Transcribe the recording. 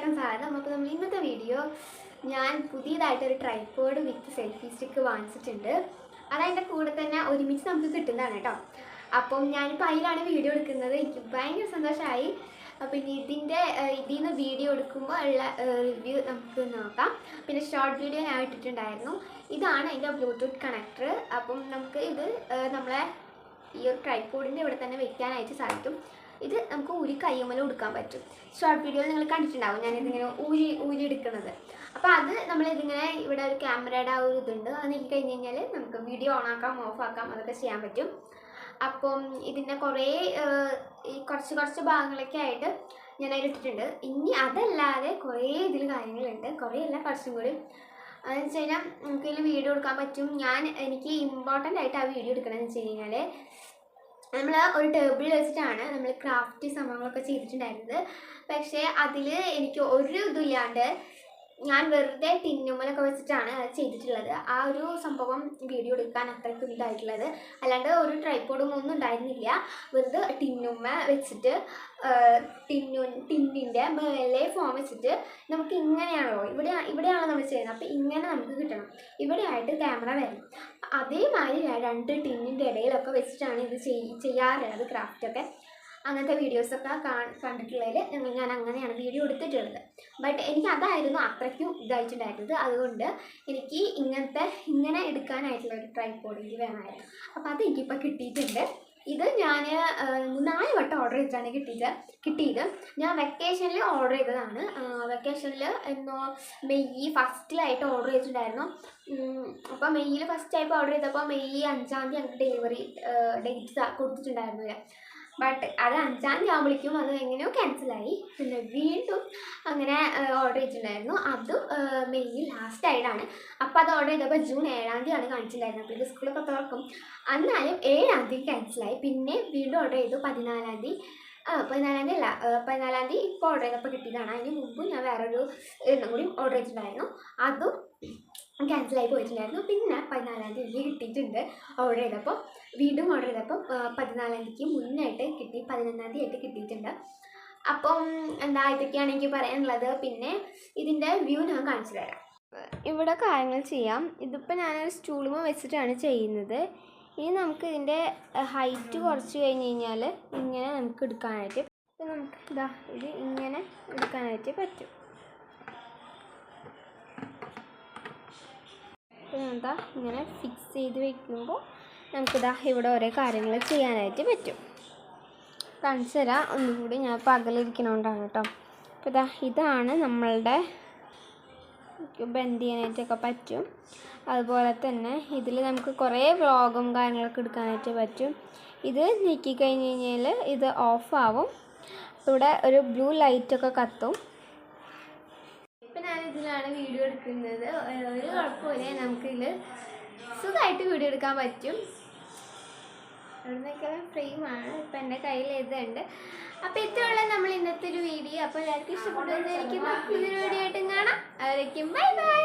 എല്ലാവർക്കും സ്വാഗതം. അപ്പോൾ നമ്മൾ ഇന്നത്തെ വീഡിയോ ഞാൻ പുതിയതായിട്ടൊരു ട്രൈപോഡ് വിത്ത് സെൽഫി സ്റ്റിക്ക് വാങ്ങിച്ചിട്ടുണ്ട്. അതതിൻ്റെ കൂടെ തന്നെ ഒരുമിച്ച് നമുക്ക് കിട്ടുന്നതാണ് കേട്ടോ. അപ്പം ഞാനിപ്പോൾ അതിലാണ് വീഡിയോ എടുക്കുന്നത്. എനിക്ക് ഭയങ്കര സന്തോഷമായി. പിന്നെ ഇതിൽ നിന്ന് വീഡിയോ എടുക്കുമ്പോൾ ഉള്ള റിവ്യൂ നമുക്ക് നോക്കാം. പിന്നെ ഷോർട്ട് വീഡിയോ ഞാൻ ഇട്ടിട്ടുണ്ടായിരുന്നു. ഇതാണ് അതിൻ്റെ ബ്ലൂടൂത്ത് കണക്ടർ. അപ്പം നമുക്ക് ഇത് നമ്മളെ ഈ ഒരു ട്രൈപോഡിൻ്റെ ഇവിടെ തന്നെ വെക്കാനായിട്ട് സാധിക്കും. ഇത് നമുക്ക് ഊരി കയ്യുമ്മലും എടുക്കാൻ പറ്റും. ഷോർട്ട് വീഡിയോയിൽ നിങ്ങൾ കണ്ടിട്ടുണ്ടാവും ഞാനിതിങ്ങനെ ഊരി എടുക്കുന്നത്. അപ്പോൾ അത് നമ്മളിതിങ്ങനെ ഇവിടെ ഒരു ക്യാമറയുടെ ആ ഒരു ഇതുണ്ട്. അത് നീക്കി കഴിഞ്ഞ് കഴിഞ്ഞാൽ നമുക്ക് വീഡിയോ ഓണാക്കാം, ഓഫാക്കാം, അതൊക്കെ ചെയ്യാൻ പറ്റും. അപ്പം ഇതിൻ്റെ കുറച്ച് ഭാഗങ്ങളൊക്കെ ആയിട്ട് ഞാൻ അതിലിട്ടിട്ടുണ്ട്. ഇനി അതല്ലാതെ കുറേ ഇതിൽ കാര്യങ്ങളുണ്ട്. കുറേ അല്ല, കുറച്ചും കൂടി അതെന്ന് വെച്ച് കഴിഞ്ഞാൽ നമുക്കിതിൽ വീഡിയോ എടുക്കാൻ പറ്റും. എനിക്ക് ഇമ്പോർട്ടൻ്റ് ആയിട്ട് ആ വീഡിയോ എടുക്കണമെന്ന് വെച്ച് കഴിഞ്ഞാൽ നമ്മൾ ഒരു ടേബിളിൽ വെച്ചിട്ടാണ് നമ്മൾ ക്രാഫ്റ്റ് സംഭവങ്ങളൊക്കെ ചെയ്തിട്ടുണ്ടായിരുന്നത്. പക്ഷേ അതിൽ എനിക്ക് ഒരു ഇതില്ലാണ്ട് ഞാൻ വെറുതെ ടിന്നുമ്മലൊക്കെ വെച്ചിട്ടാണ് ചെയ്തിട്ടുള്ളത്. ആ ഒരു സംഭവം വീഡിയോ എടുക്കാൻ അത്രയ്ക്കും ഇതായിട്ടുള്ളത്. അല്ലാണ്ട് ഒരു ട്രൈപോഡും ഒന്നും ഉണ്ടായിരുന്നില്ല. വെറുതെ ടിന്നുമ്മ വെച്ചിട്ട് ടിന്നിൻ്റെ മേലെ ഫോം വെച്ചിട്ട് നമുക്ക് ഇങ്ങനെയാണല്ലോ ഇവിടെയാണല്ലോ നമ്മൾ ചെയ്യുന്നത്. അപ്പോൾ ഇങ്ങനെ നമുക്ക് കിട്ടണം. ഇവിടെയായിട്ട് ക്യാമറ വരണം. അതേമാതിരി 2 ടിന്നിൻ്റെ ഇടയിലൊക്കെ വെച്ചിട്ടാണ് ഇത് ചെയ്യാറുള്ളത് ക്രാഫ്റ്റൊക്കെ. അങ്ങനത്തെ വീഡിയോസൊക്കെ കണ്ടിട്ടുള്ളതിൽ ഞാൻ അങ്ങനെയാണ് വീഡിയോ എടുത്തിട്ടുള്ളത്. ബട്ട് എനിക്ക് അതായിരുന്നു അത്രയ്ക്കും ഇതായിട്ടുണ്ടായിരുന്നത്. അതുകൊണ്ട് എനിക്ക് ഇങ്ങനെ എടുക്കാനായിട്ടുള്ള ഒരു ട്രൈപോഡ് എനിക്ക് വേണമായിരുന്നു. അപ്പോൾ അത് എനിക്കിപ്പോൾ കിട്ടിയിട്ടുണ്ട്. ഇത് ഞാൻ 4 വട്ടം ഓർഡർ ചെയ്തിട്ടാണ് കിട്ടിയത്. ഞാൻ വെക്കേഷനിൽ ഓർഡർ ചെയ്തതാണ്. വെക്കേഷനിൽ മെയ് ഫസ്റ്റിലായിട്ട് ഓർഡർ ചെയ്തിട്ടുണ്ടായിരുന്നു. അപ്പോൾ മെയ്യിൽ ഫസ്റ്റായപ്പോൾ ഓർഡർ ചെയ്തപ്പോൾ മെയ് 5-ാം തീയതി ഞങ്ങൾക്ക് ഡെലിവറി ഡേറ്റ് കൊടുത്തിട്ടുണ്ടായിരുന്നില്ല. ബട്ട് അത് 5-ാം തീയതി ആകുമ്പോഴേക്കും അത് എങ്ങനെയോ ക്യാൻസലായി. പിന്നെ വീണ്ടും അങ്ങനെ ഓർഡർ ചെയ്തിട്ടുണ്ടായിരുന്നു. അതും മെയ് ലാസ്റ്റായിട്ടാണ്. അപ്പോൾ അത് ഓർഡർ ചെയ്തപ്പോൾ ജൂൺ 7-ാം തീയതിയാണ് കാണിച്ചിട്ടുണ്ടായിരുന്നത്. അപ്പോൾ ഇത് സ്കൂളൊക്കെ തുറക്കും. എന്നാലും 7-ാം തീയതി ക്യാൻസലായി. പിന്നെ വീണ്ടും ഓർഡർ ചെയ്തു 14-ാം തീയതി. 14-ാം തീയതി അല്ല, 14-ാം തീയതി ഇപ്പോൾ ഓർഡർ ചെയ്തപ്പോൾ കിട്ടിയതാണ്. അതിന് മുമ്പ് ഞാൻ വേറൊരു കൂടി ഓർഡർ ചെയ്തിട്ടുണ്ടായിരുന്നു. അതും ക്യാൻസലായി പോയിട്ടുണ്ടായിരുന്നു. പിന്നെ 14-ാം തീയതി കിട്ടിയിട്ടുണ്ട്. വീണ്ടും ഓർഡർ ചെയ്തപ്പോൾ 14-ാം തീയതിക്ക് മുന്നായിട്ട് കിട്ടി. 11-ാം തീയതി ആയിട്ട് കിട്ടിയിട്ടുണ്ട്. അപ്പം ഇതൊക്കെയാണ് എനിക്ക് പറയാനുള്ളത്. പിന്നെ ഇതിൻ്റെ വ്യൂ ഞാൻ കാണിച്ചു തരാം. ഇവിടെ കാര്യങ്ങൾ ചെയ്യാം. ഇതിപ്പോൾ ഞാനൊരു സ്റ്റൂളുമ വെച്ചിട്ടാണ് ചെയ്യുന്നത്. ഇനി നമുക്ക് ഇതിൻ്റെ ഹൈറ്റ് കുറച്ച് കഴിഞ്ഞ് കഴിഞ്ഞാൽ ഇങ്ങനെ നമുക്ക് എടുക്കാനായിട്ട് നമുക്ക് ഇത് ഇങ്ങനെ എടുക്കാനായിട്ട് പറ്റും. അപ്പോൾ ഇങ്ങനെ ഫിക്സ് ചെയ്ത് വയ്ക്കുമ്പോൾ നമുക്കിതാ ഇവിടെ ഓരോ കാര്യങ്ങൾ ചെയ്യാനായിട്ട് പറ്റും. കാണിച്ചു തരാം ഒന്നുകൂടി. ഞാൻ പകലിരിക്കണോണ്ടാണ് കേട്ടോ. അപ്പോൾ ഇതാണ് നമ്മളുടെ ബെൻഡ് ചെയ്യാനായിട്ടൊക്കെ പറ്റും. അതുപോലെ തന്നെ ഇതിൽ നമുക്ക് കുറേ വ്ളോഗും കാര്യങ്ങളൊക്കെ എടുക്കാനായിട്ട് പറ്റും. ഇത് നീക്കി കഴിഞ്ഞ് കഴിഞ്ഞാൽ ഇത് ഓഫാവും. ഇവിടെ ഒരു ബ്ലൂ ലൈറ്റൊക്കെ കത്തും. ഇപ്പം ഞാനിതിലാണ് വീഡിയോ എടുക്കുന്നത്. ഒരു കുഴപ്പമില്ല, നമുക്കിതിൽ സുഖമായിട്ട് വീഡിയോ എടുക്കാൻ പറ്റും. അവിടെ നിന്നൊക്കെ ഫ്രെയിമാണ്. ഇപ്പം എൻ്റെ കയ്യിൽ ഇതുണ്ട്. അപ്പോൾ ഇത്രയുള്ള നമ്മൾ ഇന്നത്തെ ഒരു വീഡിയോ. അപ്പോൾ എല്ലാവർക്കും ഇഷ്ടപ്പെടുന്നതായിരിക്കും. പുതിയൊരു വീഡിയോ ആയിട്ടും കാണാം. അവരേക്കും ബൈ ബൈ.